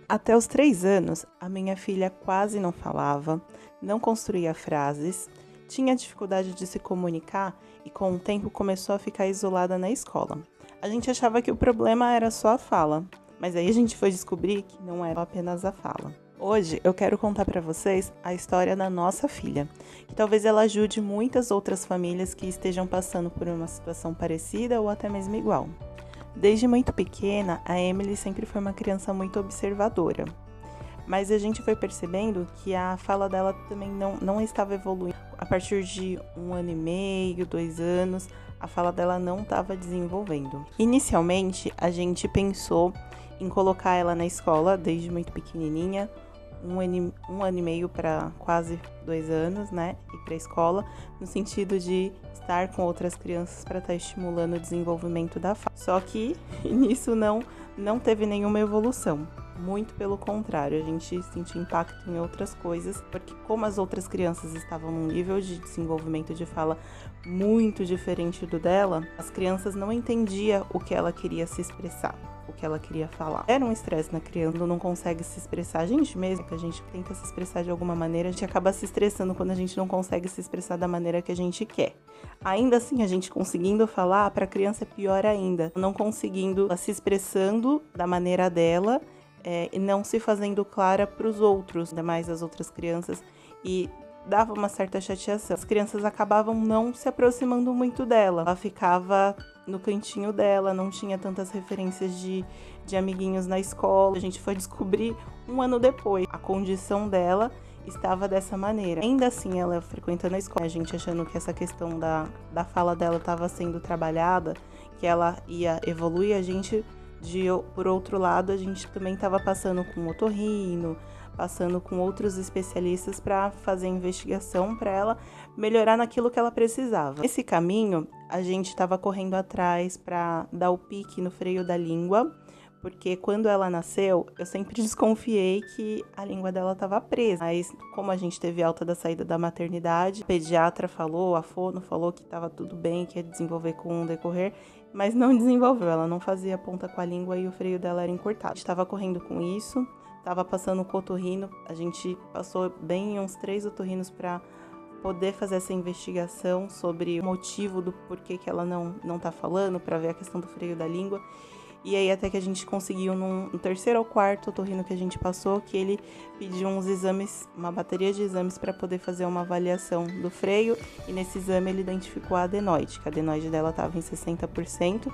Até os 3 anos, a minha filha quase não falava, não construía frases, tinha dificuldade de se comunicar e com o tempo começou a ficar isolada na escola. A gente achava que o problema era só a fala, mas aí a gente foi descobrir que não era apenas a fala. Hoje eu quero contar para vocês a história da nossa filha, que talvez ela ajude muitas outras famílias que estejam passando por uma situação parecida ou até mesmo igual. Desde muito pequena, a Emily sempre foi uma criança muito observadora, mas a gente foi percebendo que a fala dela também não estava evoluindo. A partir de 1 ano e meio, 2 anos, a fala dela não estava desenvolvendo. Inicialmente, a gente pensou em colocar ela na escola desde muito pequenininha, 1 ano e meio para quase 2 anos, né? Ir para a escola, no sentido de estar com outras crianças para estar estimulando o desenvolvimento da fala. Só que nisso não teve nenhuma evolução. Muito pelo contrário, a gente sentiu impacto em outras coisas, porque como as outras crianças estavam num nível de desenvolvimento de fala muito diferente do dela, as crianças não entendiam o que ela queria se expressar, o que ela queria falar. Era um estresse na criança, não consegue se expressar. A gente mesmo, que a gente tenta se expressar de alguma maneira, a gente acaba se estressando quando a gente não consegue se expressar da maneira que a gente quer. Ainda assim, a gente conseguindo falar, para a criança é pior ainda, não conseguindo se expressando da maneira dela, e não se fazendo clara para os outros, ainda mais as outras crianças, e dava uma certa chateação. As crianças acabavam não se aproximando muito dela, ela ficava no cantinho dela, não tinha tantas referências de amiguinhos na escola. A gente foi descobrir 1 ano depois, a condição dela estava dessa maneira. Ainda assim, ela frequentando a escola, a gente achando que essa questão da fala dela estava sendo trabalhada, que ela ia evoluir, a gente... Por outro lado, a gente também estava passando com otorrino, passando com outros especialistas para fazer investigação para ela melhorar naquilo que ela precisava. Nesse caminho, a gente estava correndo atrás para dar o pique no freio da língua, porque quando ela nasceu, eu sempre desconfiei que a língua dela estava presa. Mas como a gente teve alta da saída da maternidade, o pediatra falou, a fono falou que estava tudo bem, que ia desenvolver com o decorrer, mas não desenvolveu, ela não fazia ponta com a língua e o freio dela era encurtado. A gente estava correndo com isso, estava passando com o otorrino, a gente passou bem uns 3 otorrinos para poder fazer essa investigação sobre o motivo do porquê que ela não tá falando, para ver a questão do freio da língua. E aí até que a gente conseguiu no 3º ou 4º otorrino que a gente passou, que ele pediu uns exames, uma bateria de exames para poder fazer uma avaliação do freio. E nesse exame ele identificou a adenoide, que a adenoide dela estava em 60%.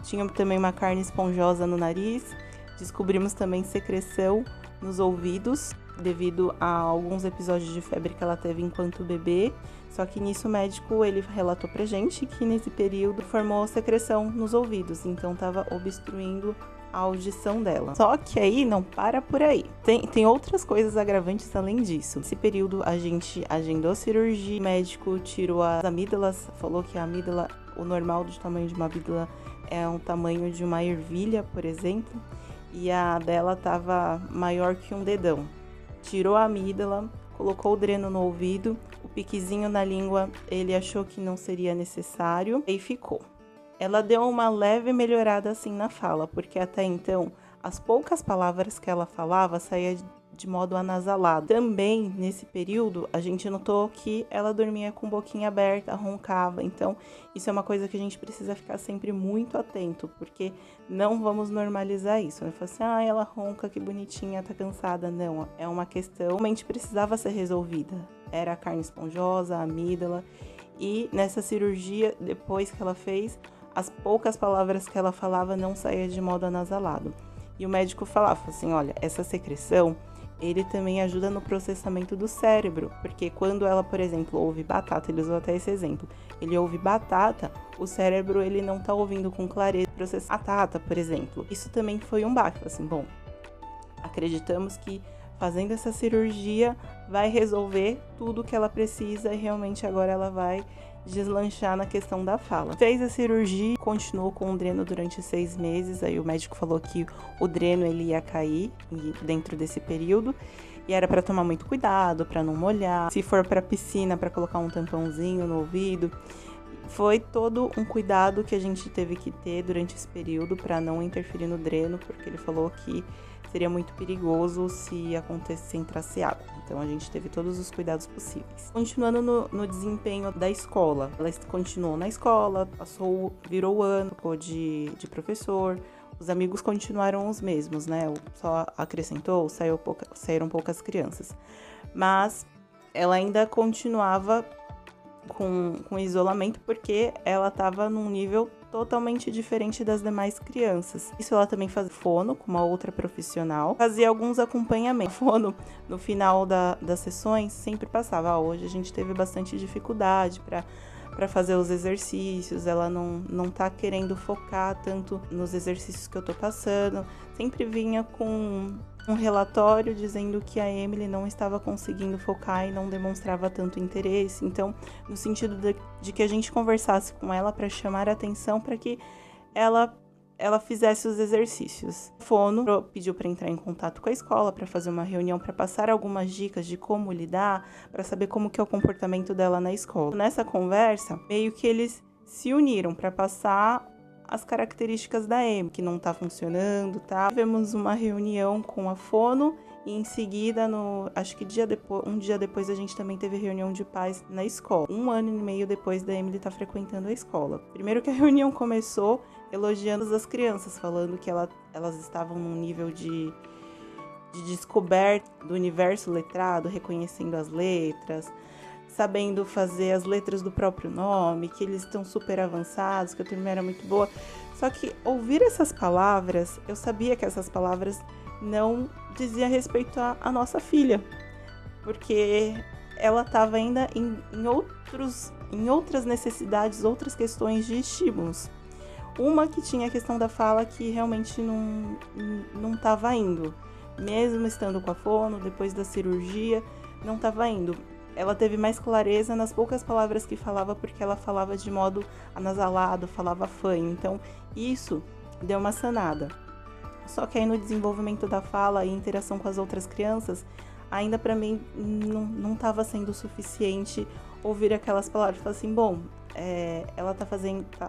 Tinha também uma carne esponjosa no nariz. Descobrimos também secreção nos ouvidos, devido a alguns episódios de febre que ela teve enquanto bebê. Só que nisso o médico ele relatou pra gente que nesse período formou secreção nos ouvidos, então estava obstruindo a audição dela. Só que aí não para por aí. Tem outras coisas agravantes além disso. Nesse período a gente agendou cirurgia, o médico tirou as amígdalas, falou que a amígdala, o normal do tamanho de uma amígdala é um tamanho de uma ervilha, por exemplo, e a dela estava maior que um dedão. Tirou a amígdala, colocou o dreno no ouvido, o piquezinho na língua ele achou que não seria necessário e ficou. Ela deu uma leve melhorada assim na fala, porque até então as poucas palavras que ela falava saía de modo anasalado. Também nesse período a gente notou que ela dormia com a boquinha aberta, roncava, então isso é uma coisa que a gente precisa ficar sempre muito atento, porque não vamos normalizar isso. Eu falo assim, ela ronca, que bonitinha, tá cansada. Não, é uma questão que realmente precisava ser resolvida. Era a carne esponjosa, a amígdala, e nessa cirurgia, depois que ela fez, as poucas palavras que ela falava não saía de modo anasalado. E o médico falava assim, olha, essa secreção, ele também ajuda no processamento do cérebro, porque quando ela, por exemplo, ouve batata, ele usou até esse exemplo, ele ouve batata, o cérebro ele não tá ouvindo com clareza processar batata, por exemplo. Isso também foi um baque, assim, bom, acreditamos que fazendo essa cirurgia vai resolver tudo o que ela precisa e realmente agora ela vai deslanchar na questão da fala. Fez a cirurgia, continuou com o dreno durante 6 meses, aí o médico falou que o dreno ele ia cair dentro desse período e era para tomar muito cuidado, para não molhar, se for para piscina, para colocar um tampãozinho no ouvido. Foi todo um cuidado que a gente teve que ter durante esse período para não interferir no dreno, porque ele falou que seria muito perigoso se acontecesse, entrasse água. Então a gente teve todos os cuidados possíveis. Continuando no desempenho da escola, ela continuou na escola, virou o ano, ficou de professor. Os amigos continuaram os mesmos, né? Só acrescentou, saíram poucas crianças. Mas ela ainda continuava com isolamento porque ela estava num nível totalmente diferente das demais crianças. Isso ela também fazia fono com uma outra profissional, fazia alguns acompanhamentos. Fono, no final das sessões, sempre passava. Hoje a gente teve bastante dificuldade para fazer os exercícios, ela não tá querendo focar tanto nos exercícios que eu tô passando. Sempre vinha com um relatório dizendo que a Emily não estava conseguindo focar e não demonstrava tanto interesse. Então, no sentido de que a gente conversasse com ela para chamar a atenção para que ela fizesse os exercícios. O fono pediu para entrar em contato com a escola, para fazer uma reunião, para passar algumas dicas de como lidar, para saber como que é o comportamento dela na escola. Nessa conversa, meio que eles se uniram para passar as características da Emily, que não está funcionando, tá? Tivemos uma reunião com a fono e em seguida, acho que um dia depois, a gente também teve reunião de pais na escola. 1 ano e meio depois da Emily estar frequentando a escola. Primeiro que a reunião começou elogiando as crianças, falando que elas estavam num nível de descoberta do universo letrado, reconhecendo as letras, sabendo fazer as letras do próprio nome, que eles estão super avançados, que a turma era muito boa. Só que ouvir essas palavras, eu sabia que essas palavras não diziam respeito à nossa filha, porque ela estava ainda em outras necessidades, outras questões de estímulos. Uma que tinha a questão da fala que realmente não estava indo. Mesmo estando com a fono, depois da cirurgia, não estava indo. Ela teve mais clareza nas poucas palavras que falava, porque ela falava de modo anasalado, falava fanho. Então, isso deu uma sanada. Só que aí no desenvolvimento da fala e interação com as outras crianças, ainda para mim não estava sendo suficiente ouvir aquelas palavras. Falar assim, bom,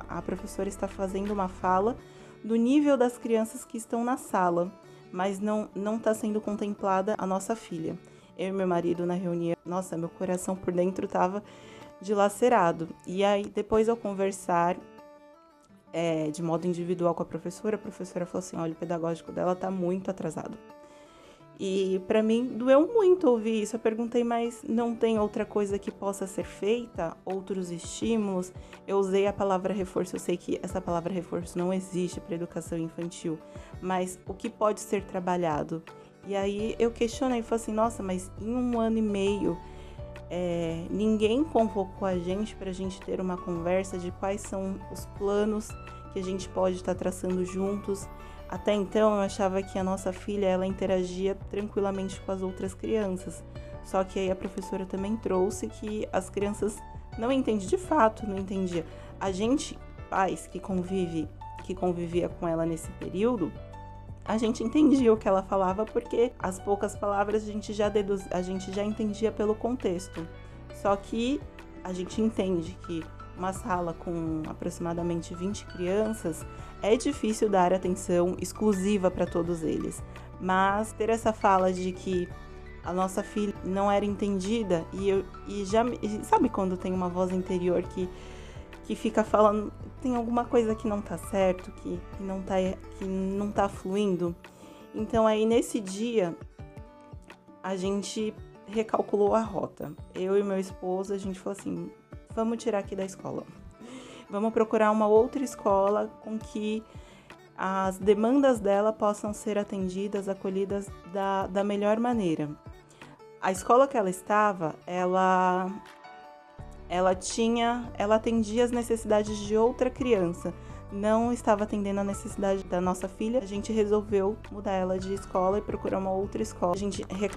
a professora está fazendo uma fala do nível das crianças que estão na sala, mas não está sendo contemplada a nossa filha. Eu e meu marido na reunião, nossa, meu coração por dentro estava dilacerado. E aí, depois ao conversar de modo individual com a professora falou assim, olha, o pedagógico dela está muito atrasado. E para mim doeu muito ouvir isso. Eu perguntei, mas não tem outra coisa que possa ser feita? Outros estímulos? Eu usei a palavra reforço. Eu sei que essa palavra reforço não existe para educação infantil, mas o que pode ser trabalhado? E aí eu questionei e falei assim, nossa, mas em 1 ano e meio ninguém convocou a gente para a gente ter uma conversa de quais são os planos que a gente pode estar traçando juntos. Até então, eu achava que a nossa filha, ela interagia tranquilamente com as outras crianças. Só que aí a professora também trouxe que as crianças não entendem, de fato, não entendia. A gente, pais que convivia com ela nesse período, a gente entendia o que ela falava porque as poucas palavras a gente já entendia pelo contexto. Só que a gente entende que uma sala com aproximadamente 20 crianças, é difícil dar atenção exclusiva para todos eles. Mas ter essa fala de que a nossa filha não era entendida, sabe quando tem uma voz interior que fica falando, tem alguma coisa que não tá certo, que não tá fluindo? Então aí nesse dia a gente recalculou a rota. Eu e meu esposo, a gente falou assim, vamos tirar aqui da escola. Vamos procurar uma outra escola com que as demandas dela possam ser atendidas, acolhidas da melhor maneira. A escola que ela estava, ela atendia as necessidades de outra criança, não estava atendendo a necessidade da nossa filha. A gente resolveu mudar ela de escola e procurar uma outra escola.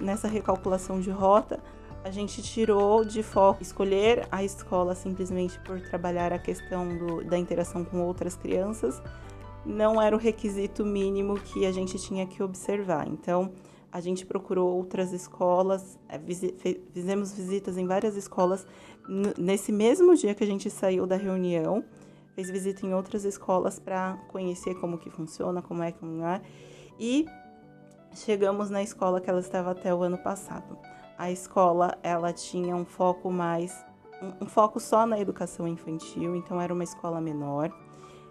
Nessa recalculação de rota, a gente tirou de foco escolher a escola simplesmente por trabalhar a questão da interação com outras crianças. Não era o requisito mínimo que a gente tinha que observar. Então, a gente procurou outras escolas, fizemos visitas em várias escolas. Nesse mesmo dia que a gente saiu da reunião, fez visita em outras escolas para conhecer como que funciona, como é que não é. E Chegamos na escola que ela estava até o ano passado. A escola, ela tinha um foco só na educação infantil, então era uma escola menor.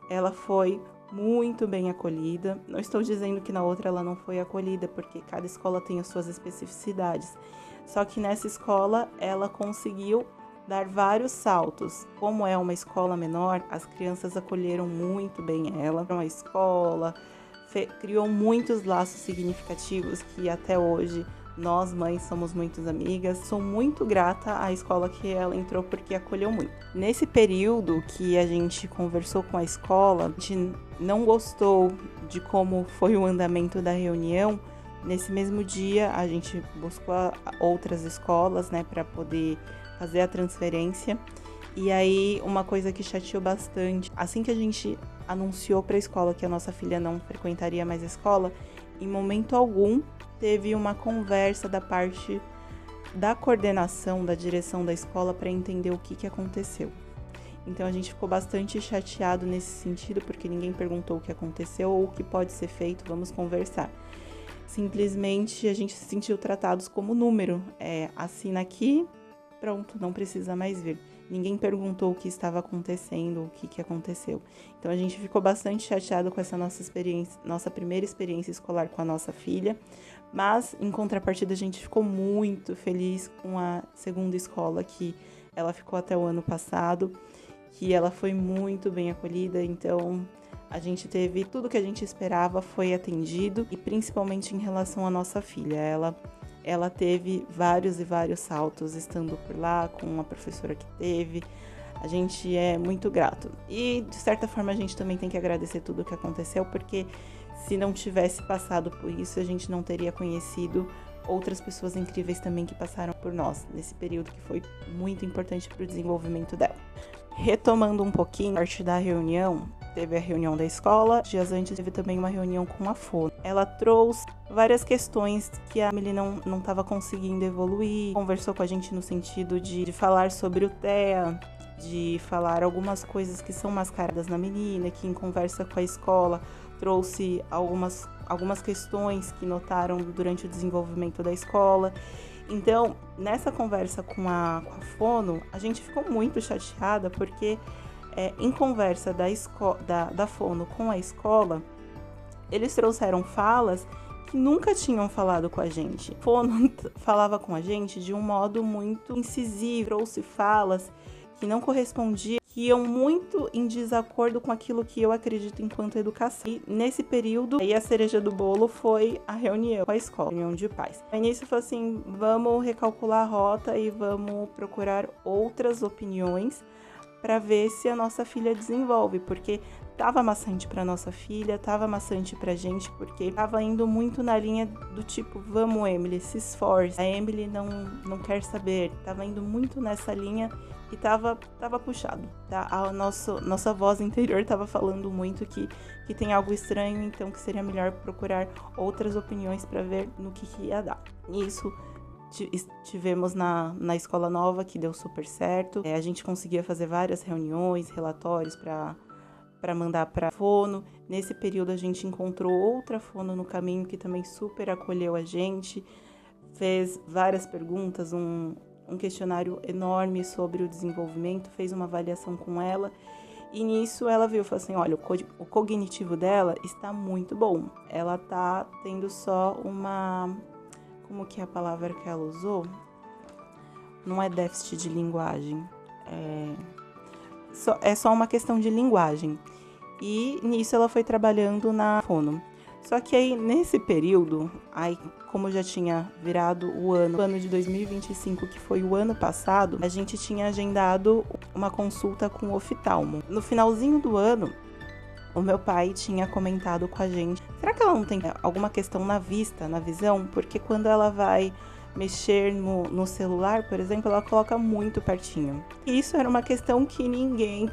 Ela foi muito bem acolhida. Não estou dizendo que na outra ela não foi acolhida, porque cada escola tem as suas especificidades. Só que nessa escola ela conseguiu dar vários saltos. Como é uma escola menor, as crianças acolheram muito bem ela. Uma escola criou muitos laços significativos que até hoje nós, mães, somos muito amigas. Sou muito grata à escola que ela entrou porque acolheu muito. Nesse período que a gente conversou com a escola, a gente não gostou de como foi o andamento da reunião. Nesse mesmo dia, a gente buscou outras escolas, né, para poder fazer a transferência. E aí, uma coisa que chateou bastante, assim que a gente anunciou para a escola que a nossa filha não frequentaria mais a escola, em momento algum teve uma conversa da parte da coordenação, da direção da escola para entender o que aconteceu. Então a gente ficou bastante chateado nesse sentido, porque ninguém perguntou o que aconteceu ou o que pode ser feito, vamos conversar. Simplesmente a gente se sentiu tratados como número, assina aqui, pronto, não precisa mais vir. Ninguém perguntou o que estava acontecendo, o que aconteceu. Então a gente ficou bastante chateado com essa nossa primeira experiência escolar com a nossa filha, mas em contrapartida a gente ficou muito feliz com a segunda escola, que ela ficou até o ano passado, que ela foi muito bem acolhida. Então a gente teve tudo que a gente esperava, foi atendido, e principalmente em relação à nossa filha. Ela teve vários e vários saltos estando por lá, com a professora que teve. A gente é muito grato. E, de certa forma, a gente também tem que agradecer tudo o que aconteceu, porque se não tivesse passado por isso, a gente não teria conhecido outras pessoas incríveis também que passaram por nós, nesse período que foi muito importante para o desenvolvimento dela. Retomando um pouquinho, a parte da reunião, teve a reunião da escola, dias antes teve também uma reunião com a Fono. Ela trouxe várias questões que a Emily não estava conseguindo evoluir, conversou com a gente no sentido de falar sobre o TEA, de falar algumas coisas que são mascaradas na menina, que em conversa com a escola trouxe algumas questões que notaram durante o desenvolvimento da escola. Então, nessa conversa com a Fono, a gente ficou muito chateada, porque em conversa da Fono com a escola, eles trouxeram falas que nunca tinham falado com a gente. Fono falava com a gente de um modo muito incisivo, trouxe falas que não correspondiam, que iam muito em desacordo com aquilo que eu acredito enquanto educação. E nesse período, aí a cereja do bolo foi a reunião com a escola, a reunião de pais. No início foi assim, vamos recalcular a rota e vamos procurar outras opiniões para ver se a nossa filha desenvolve, porque tava maçante para nossa filha, tava maçante pra gente, porque tava indo muito na linha do tipo, vamos Emily, se esforce. A Emily não quer saber, tava indo muito nessa linha e tava puxado, tá? A nossa voz interior tava falando muito que tem algo estranho, então que seria melhor procurar outras opiniões para ver no que ia dar. Isso tivemos na escola nova, que deu super certo. A gente conseguia fazer várias reuniões, relatórios para mandar para a Fono. Nesse período a gente encontrou outra Fono no caminho que também super acolheu a gente, fez várias perguntas, um questionário enorme sobre o desenvolvimento, fez uma avaliação com ela. E nisso ela viu e falou assim, olha, o cognitivo dela está muito bom. Ela tá tendo só uma... Como que é a palavra que ela usou? Não é déficit de linguagem. É só uma questão de linguagem. E nisso ela foi trabalhando na Fono. Só que aí, nesse período, aí, como já tinha virado o ano de 2025, que foi o ano passado, a gente tinha agendado uma consulta com o oftalmo. No finalzinho do ano, o meu pai tinha comentado com a gente, será que ela não tem alguma questão na vista, na visão? Porque quando ela vai mexer no celular, por exemplo, ela coloca muito pertinho. E isso era uma questão que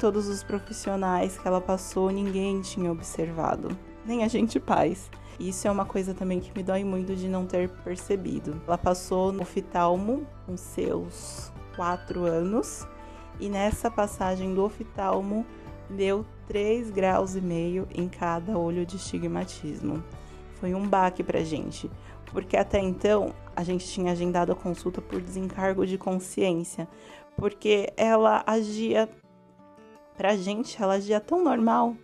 todos os profissionais que ela passou, ninguém tinha observado. Nem a gente pais. Isso é uma coisa também que me dói muito de não ter percebido. Ela passou no oftalmo com seus 4 anos e nessa passagem do oftalmo deu 3,5 graus em cada olho de estigmatismo. foi um baque pra gente, porque até então a gente tinha agendado a consulta por desencargo de consciência, porque ela agia, pra gente, ela agia tão normal,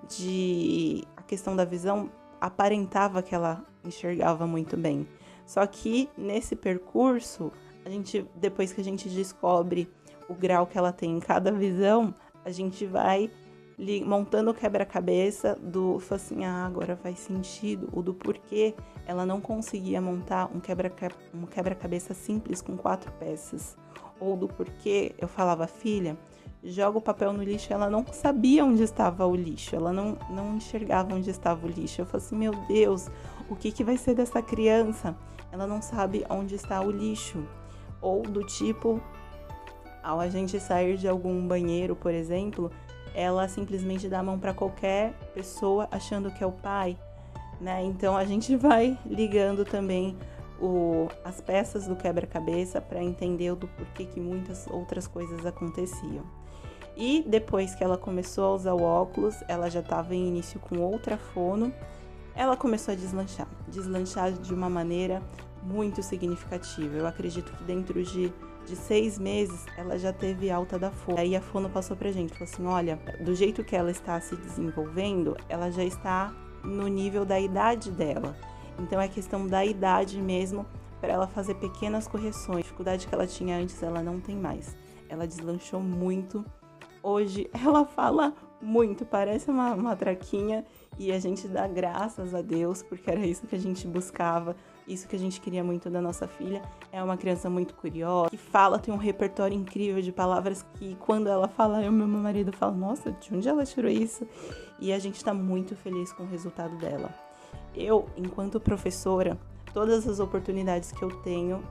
de a questão da visão aparentava que ela enxergava muito bem. Só que nesse percurso, depois que a gente descobre o grau que ela tem em cada visão, a gente vai montando o quebra-cabeça fala assim, agora faz sentido, o do porquê ela não conseguia montar um quebra-cabeça simples com 4 peças, ou do porquê eu falava, filha, joga o papel no lixo, ela não sabia onde estava o lixo, ela não enxergava onde estava o lixo. Eu falei assim, meu Deus, o que vai ser dessa criança? Ela não sabe onde está o lixo. Ou do tipo, ao a gente sair de algum banheiro, por exemplo, ela simplesmente dá a mão para qualquer pessoa achando que é o pai, né? Então a gente vai ligando também as peças do quebra-cabeça para entender do porquê que muitas outras coisas aconteciam. E depois que ela começou a usar o óculos, ela já estava em início com outra fono, ela começou a deslanchar de uma maneira muito significativa. Eu acredito que dentro de 6 meses ela já teve alta da fono. Aí a fono passou pra gente, falou assim, olha, do jeito que ela está se desenvolvendo, ela já está no nível da idade dela. Então é questão da idade mesmo, para ela fazer pequenas correções. A dificuldade que ela tinha antes, ela não tem mais. Ela deslanchou muito. Hoje ela fala muito, parece uma matraquinha, e a gente dá graças a Deus, porque era isso que a gente buscava, isso que a gente queria muito da nossa filha. É uma criança muito curiosa, que fala, tem um repertório incrível de palavras que quando ela fala, meu marido fala, nossa, de onde ela tirou isso? E a gente tá muito feliz com o resultado dela. Eu, enquanto professora, todas as oportunidades que eu tenho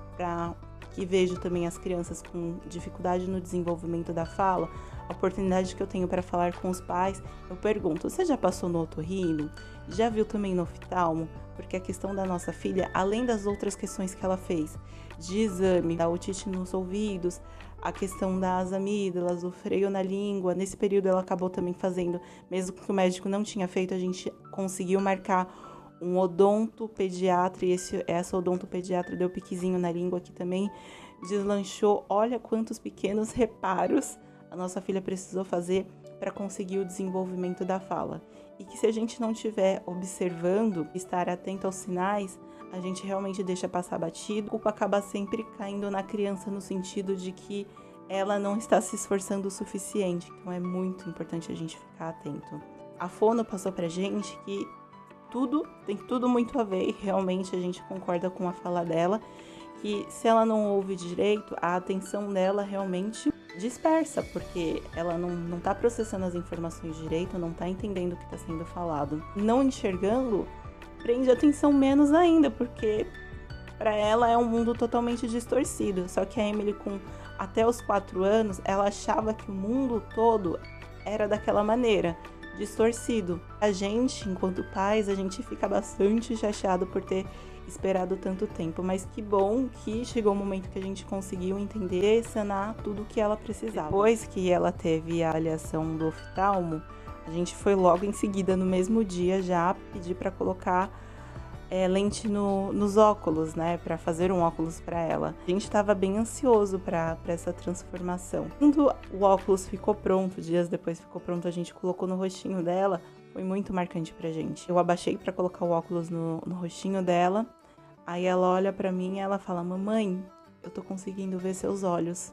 que vejo também as crianças com dificuldade no desenvolvimento da fala, a oportunidade que eu tenho para falar com os pais, eu pergunto, você já passou no otorrino? Já viu também no oftalmo? Porque a questão da nossa filha, além das outras questões que ela fez, de exame, da otite nos ouvidos, a questão das amígdalas, o freio na língua, nesse período ela acabou também fazendo, mesmo que o médico não tinha feito, a gente conseguiu marcar um odontopediatra, e essa odontopediatra deu piquezinho na língua que também deslanchou. Olha quantos pequenos reparos a nossa filha precisou fazer para conseguir o desenvolvimento da fala. E que se a gente não estiver observando, estar atento aos sinais, a gente realmente deixa passar batido. A culpa acaba sempre caindo na criança no sentido de que ela não está se esforçando o suficiente. Então é muito importante a gente ficar atento. A fono passou pra gente que tem tudo muito a ver, e realmente a gente concorda com a fala dela, que se ela não ouve direito, a atenção dela realmente dispersa, porque ela não está processando as informações direito, não está entendendo o que está sendo falado. Não enxergando, prende atenção menos ainda, porque para ela é um mundo totalmente distorcido. Só que a Emily, com até os 4 anos, ela achava que o mundo todo era daquela maneira, distorcido. A gente, enquanto pais, a gente fica bastante chateado por ter esperado tanto tempo, mas que bom que chegou o momento que a gente conseguiu entender e sanar tudo o que ela precisava. Depois que ela teve a avaliação do oftalmo, a gente foi logo em seguida, no mesmo dia, já pedir para colocar lente nos óculos, né, para fazer um óculos para ela. A gente estava bem ansioso para essa transformação. Quando o óculos ficou pronto, dias depois ficou pronto, a gente colocou no rostinho dela, foi muito marcante pra gente. Eu abaixei para colocar o óculos no rostinho dela, aí ela olha para mim e ela fala, mamãe, eu tô conseguindo ver seus olhos.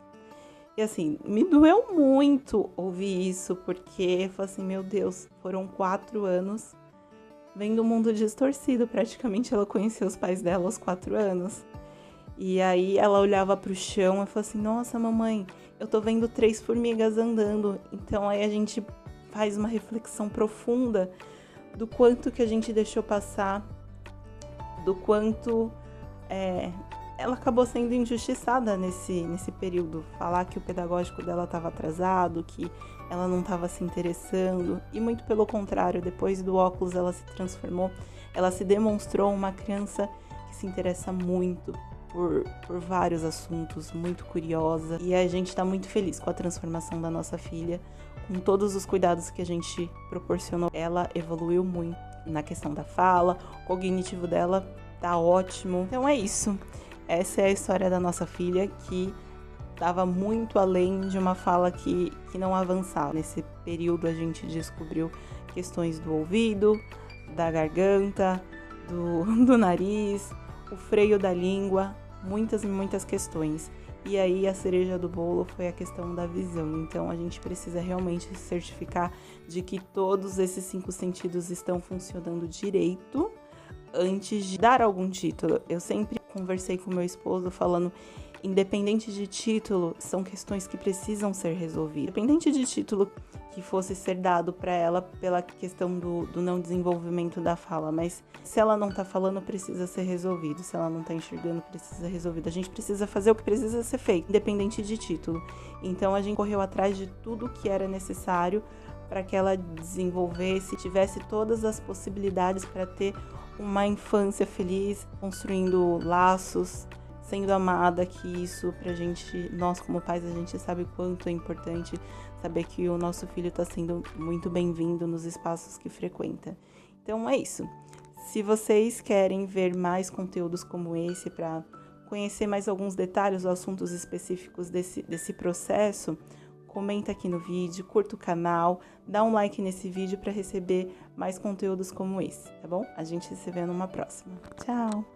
E assim, me doeu muito ouvir isso, porque eu falei assim, meu Deus, foram 4 anos vendo o mundo distorcido. Praticamente ela conheceu os pais dela aos 4 anos. E aí ela olhava pro chão e falou assim, nossa mamãe, eu tô vendo 3 formigas andando. Então aí a gente faz uma reflexão profunda do quanto que a gente deixou passar, do quanto ela acabou sendo injustiçada nesse período. Falar que o pedagógico dela estava atrasado, que ela não estava se interessando, e muito pelo contrário, depois do óculos ela se transformou, ela se demonstrou uma criança que se interessa muito por vários assuntos, muito curiosa, e a gente está muito feliz com a transformação da nossa filha, com todos os cuidados que a gente proporcionou. Ela evoluiu muito. na questão da fala, o cognitivo dela tá ótimo. Então é isso. Essa é a história da nossa filha, que estava muito além de uma fala que não avançava. Nesse período a gente descobriu questões do ouvido, da garganta, do nariz, o freio da língua, muitas questões. E aí a cereja do bolo foi a questão da visão. Então a gente precisa realmente se certificar de que todos esses 5 sentidos estão funcionando direito antes de dar algum título. Eu sempre conversei com meu esposo falando, independente de título, são questões que precisam ser resolvidas. Independente de título que fosse ser dado para ela pela questão do não desenvolvimento da fala, mas se ela não tá falando, precisa ser resolvido. Se ela não tá enxergando, precisa ser resolvido. A gente precisa fazer o que precisa ser feito, independente de título. Então a gente correu atrás de tudo que era necessário para que ela desenvolvesse, tivesse todas as possibilidades para ter uma infância feliz, construindo laços, sendo amada, que isso pra gente, nós como pais, a gente sabe o quanto é importante saber que o nosso filho está sendo muito bem-vindo nos espaços que frequenta. Então é isso. Se vocês querem ver mais conteúdos como esse, para conhecer mais alguns detalhes ou assuntos específicos desse processo, comenta aqui no vídeo, curta o canal, dá um like nesse vídeo para receber mais conteúdos como esse, tá bom? A gente se vê numa próxima. Tchau!